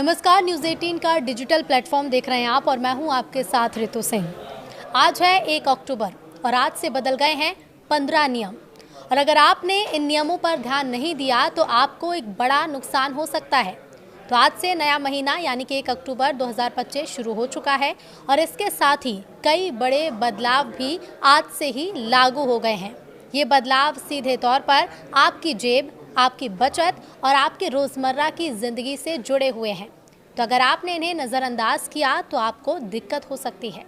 नमस्कार, न्यूज़ 18 का digital platform देख रहे हैं आप और मैं हूं आपके साथ ऋतु सिंह। आज है 1 अक्टूबर और आज से बदल गए हैं 15 नियम। और अगर आपने इन नियमों पर ध्यान नहीं दिया तो आपको एक बड़ा नुकसान हो सकता है। तो आज से नया महीना यानी कि 1 अक्टूबर 2025 शुरू हो चुका है और इसके साथ ही कई बड़े बदलाव भी आज से ही लागू हो गए हैं। ये बदलाव सीधे तौर पर आपकी जेब, आपकी बचत और आपके रोज़मर्रा की ज़िंदगी से जुड़े हुए हैं। तो अगर आपने इन्हें नज़रअंदाज किया तो आपको दिक्कत हो सकती है।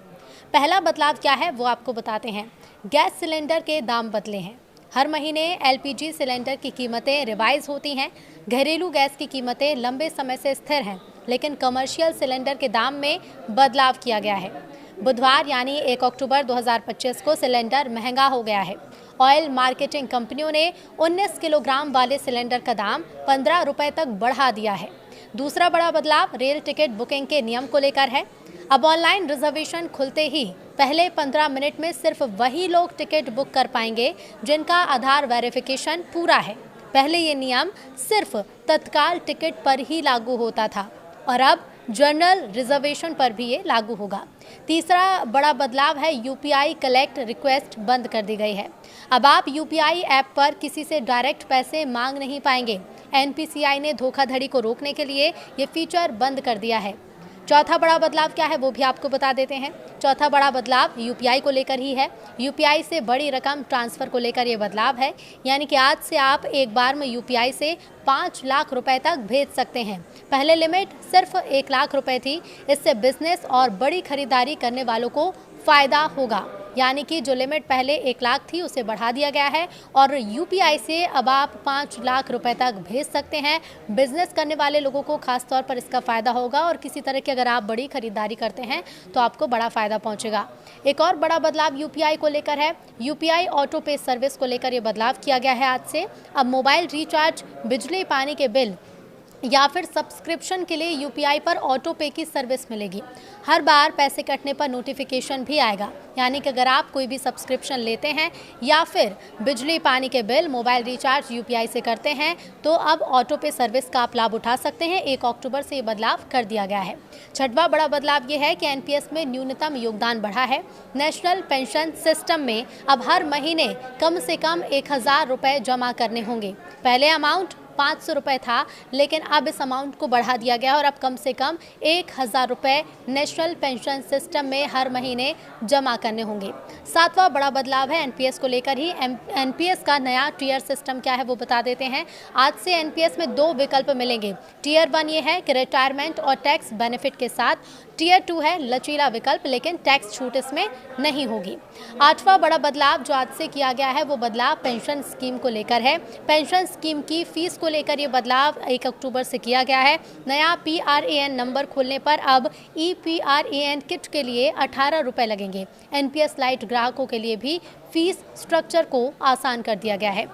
पहला बदलाव क्या है वो आपको बताते हैं। गैस सिलेंडर के दाम बदले हैं। हर महीने एलपीजी सिलेंडर की कीमतें रिवाइज होती हैं। घरेलू गैस की कीमतें लंबे समय से स्थिर हैं, लेकिन कमर्शियल सिलेंडर के दाम में बदलाव किया गया है। बुधवार यानी 1 अक्टूबर 2025 को सिलेंडर महंगा हो गया है। ऑयल मार्केटिंग कंपनियों ने 19 किलोग्राम वाले सिलेंडर का दाम 15 रुपए तक बढ़ा दिया है। दूसरा बड़ा बदलाव रेल टिकट बुकिंग के नियम को लेकर है। अब ऑनलाइन रिजर्वेशन खुलते ही पहले 15 मिनट में सिर्फ वही लोग टिकट बुक कर पाएंगे जिनका आधार वेरिफिकेशन पूरा है। पहले ये नियम सिर्फ तत्काल टिकट पर ही लागू होता था और अब जनरल रिजर्वेशन पर भी ये लागू होगा। तीसरा बड़ा बदलाव है यूपीआई कलेक्ट रिक्वेस्ट बंद कर दी गई है। अब आप यूपीआई ऐप पर किसी से डायरेक्ट पैसे मांग नहीं पाएंगे। एनपीसीआई ने धोखाधड़ी को रोकने के लिए ये फीचर बंद कर दिया है। चौथा बड़ा बदलाव क्या है वो भी आपको बता देते हैं। चौथा बड़ा बदलाव यूपीआई को लेकर ही है। यूपीआई से बड़ी रकम ट्रांसफ़र को लेकर ये बदलाव है, यानी कि आज से आप एक बार में यूपीआई से 5 लाख रुपए तक भेज सकते हैं। पहले लिमिट सिर्फ 1 लाख रुपए थी। इससे बिजनेस और बड़ी खरीदारी करने वालों को फ़ायदा होगा, यानी कि जो लिमिट पहले 1 लाख थी उसे बढ़ा दिया गया है और यूपीआई से अब आप 5 लाख रुपए तक भेज सकते हैं। बिजनेस करने वाले लोगों को खास तौर पर इसका फ़ायदा होगा और किसी तरह की अगर आप बड़ी खरीदारी करते हैं तो आपको बड़ा फ़ायदा पहुंचेगा। एक और बड़ा बदलाव यूपीआई को लेकर है। यूपीआई ऑटो पे सर्विस को लेकर ये बदलाव किया गया है आज से। अब मोबाइल रिचार्ज, बिजली पानी के बिल या फिर सब्सक्रिप्शन के लिए यूपीआई पर ऑटो पे की सर्विस मिलेगी। हर बार पैसे कटने पर नोटिफिकेशन भी आएगा, यानी कि अगर आप कोई भी सब्सक्रिप्शन लेते हैं या फिर बिजली पानी के बिल, मोबाइल रिचार्ज यूपीआई से करते हैं तो अब ऑटो पे सर्विस का आप लाभ उठा सकते हैं। 1 अक्टूबर से ये बदलाव कर दिया गया है। छठवां बड़ा बदलाव ये है कि एनपीएस में न्यूनतम योगदान बढ़ा है। नेशनल पेंशन सिस्टम में अब हर महीने कम से कम 1000 रुपये जमा करने होंगे। पहले अमाउंट 500 रुपये था, लेकिन अब इस अमाउंट को बढ़ा दिया गया और अब कम से कम 1000 रुपये नेशनल पेंशन सिस्टम में हर महीने जमा करने होंगे। सातवां बड़ा बदलाव है एनपीएस को लेकर ही। एनपीएस का नया टियर सिस्टम क्या है वो बता देते हैं। आज से एनपीएस में 2 विकल्प मिलेंगे। टियर 1 ये है कि रिटायरमेंट और टैक्स बेनिफिट के साथ। टियर 2 है लचीला विकल्प, लेकिन टैक्स छूट इसमें नहीं होगी। आठवां बड़ा बदलाव जो आज से किया गया है वो बदलाव पेंशन स्कीम को लेकर है। पेंशन स्कीम की फीस को लेकर ये बदलाव 1 अक्टूबर से किया गया है। नया पीआरएएन नंबर खोलने पर अब ईपीआरएएन किट के लिए 18 रुपये लगेंगे। एनपीएस लाइट ग्राहकों के लिए भी फीस स्ट्रक्चर को आसान कर दिया गया है।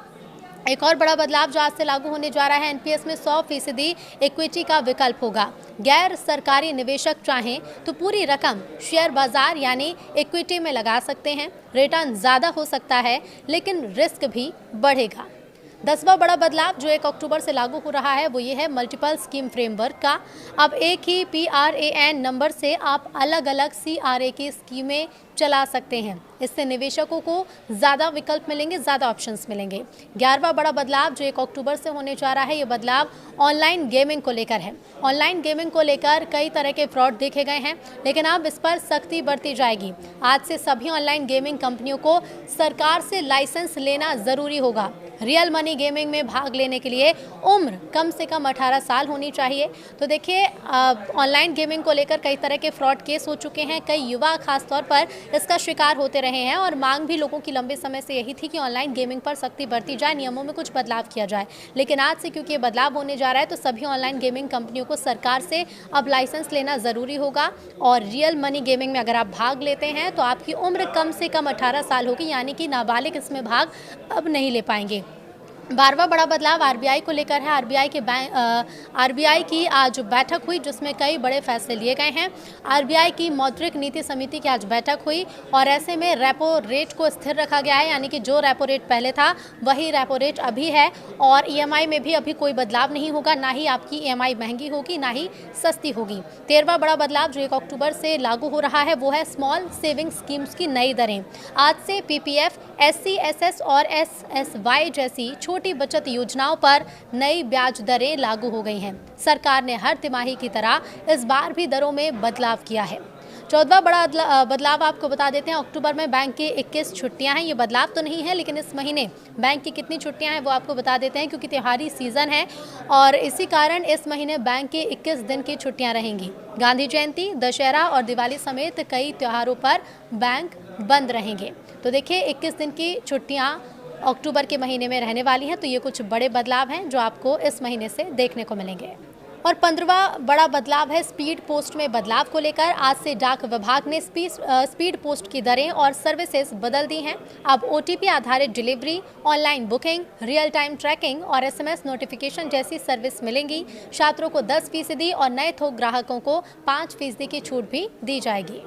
एक और बड़ा बदलाव जो आज से लागू होने जा रहा है, एनपीएस में 100% इक्विटी का विकल्प होगा। गैर सरकारी निवेशक चाहें तो पूरी रकम शेयर बाजार यानी इक्विटी में लगा सकते हैं। रिटर्न ज़्यादा हो सकता है लेकिन रिस्क भी बढ़ेगा। 10वां बड़ा बदलाव जो 1 अक्टूबर से लागू हो रहा है वो ये है मल्टीपल स्कीम फ्रेमवर्क का। अब एक ही पीआरएएन नंबर से आप अलग अलग सीआरए की स्कीमें चला सकते हैं। इससे निवेशकों को ज़्यादा विकल्प मिलेंगे, ज़्यादा ऑप्शंस मिलेंगे। 11वां बड़ा बदलाव जो 1 अक्टूबर से होने जा रहा है ये बदलाव ऑनलाइन गेमिंग को लेकर है। ऑनलाइन गेमिंग को लेकर कई तरह के फ्रॉड देखे गए हैं, लेकिन अब इस पर सख्ती बरती जाएगी। आज से सभी ऑनलाइन गेमिंग कंपनियों को सरकार से लाइसेंस लेना ज़रूरी होगा। रियल मनी गेमिंग में भाग लेने के लिए उम्र कम से कम 18 साल होनी चाहिए। तो देखिए, ऑनलाइन गेमिंग को लेकर कई तरह के फ्रॉड केस हो चुके हैं। कई युवा खास तौर पर इसका शिकार होते रहे हैं और मांग भी लोगों की लंबे समय से यही थी कि ऑनलाइन गेमिंग पर सख्ती बरती जाए, नियमों में कुछ बदलाव किया जाए। लेकिन आज से क्योंकि ये बदलाव होने जा रहा है तो सभी ऑनलाइन गेमिंग कंपनियों को सरकार से अब लाइसेंस लेना ज़रूरी होगा। और रियल मनी गेमिंग में अगर आप भाग लेते हैं तो आपकी उम्र कम से कम 18 साल होगी, यानी कि नाबालिग इसमें भाग अब नहीं ले पाएंगे। 12वां बड़ा बदलाव आरबीआई को लेकर है। आरबीआई की आज बैठक हुई जिसमें कई बड़े फैसले लिए गए हैं। आरबीआई की मौद्रिक नीति समिति की आज बैठक हुई और ऐसे में रेपो रेट को स्थिर रखा गया है, यानी कि जो रेपो रेट पहले था वही रेपो रेट अभी है। और ईएमआई में भी अभी कोई बदलाव नहीं होगा, ना ही आपकी ईएमआई महंगी होगी ना ही सस्ती होगी। 13वां बड़ा बदलाव जो 1 अक्टूबर से लागू हो रहा है वो है स्मॉल सेविंग स्कीम्स की नई दरें। आज से पीपीएफ, एससी, एसएस और एसएसवाई जैसी छोटी बचत योजनाओं पर नई ब्याज दरें लागू हो गई हैं। सरकार ने हर तिमाही की तरह इस बार भी दरों में बदलाव किया है। 14वां बड़ा बदलाव आपको बता देते हैं। अक्टूबर में बैंक की 21 छुट्टियां हैं। ये बदलाव तो नहीं है, लेकिन इस महीने बैंक की कितनी छुट्टियां हैं वो आपको बता देते हैं, क्योंकि त्योहारी सीजन है और इसी कारण इस महीने बैंक की 21 दिन की छुट्टियां रहेंगी। गांधी जयंती, दशहरा और दिवाली समेत कई त्योहारों पर बैंक बंद रहेंगे। तो देखिए 21 दिन की छुट्टियां अक्टूबर के महीने में रहने वाली हैं, तो ये कुछ बड़े बदलाव हैं जो आपको इस महीने से देखने को मिलेंगे। और 15वां बड़ा बदलाव है स्पीड पोस्ट में बदलाव को लेकर। आज से डाक विभाग ने स्पीड पोस्ट की दरें और सर्विसेज बदल दी हैं। अब ओटीपी आधारित delivery, online booking, real time tracking और एसएमएस नोटिफिकेशन जैसी सर्विस मिलेंगी। छात्रों को 10% और नए थोक ग्राहकों को 5% की छूट भी दी जाएगी।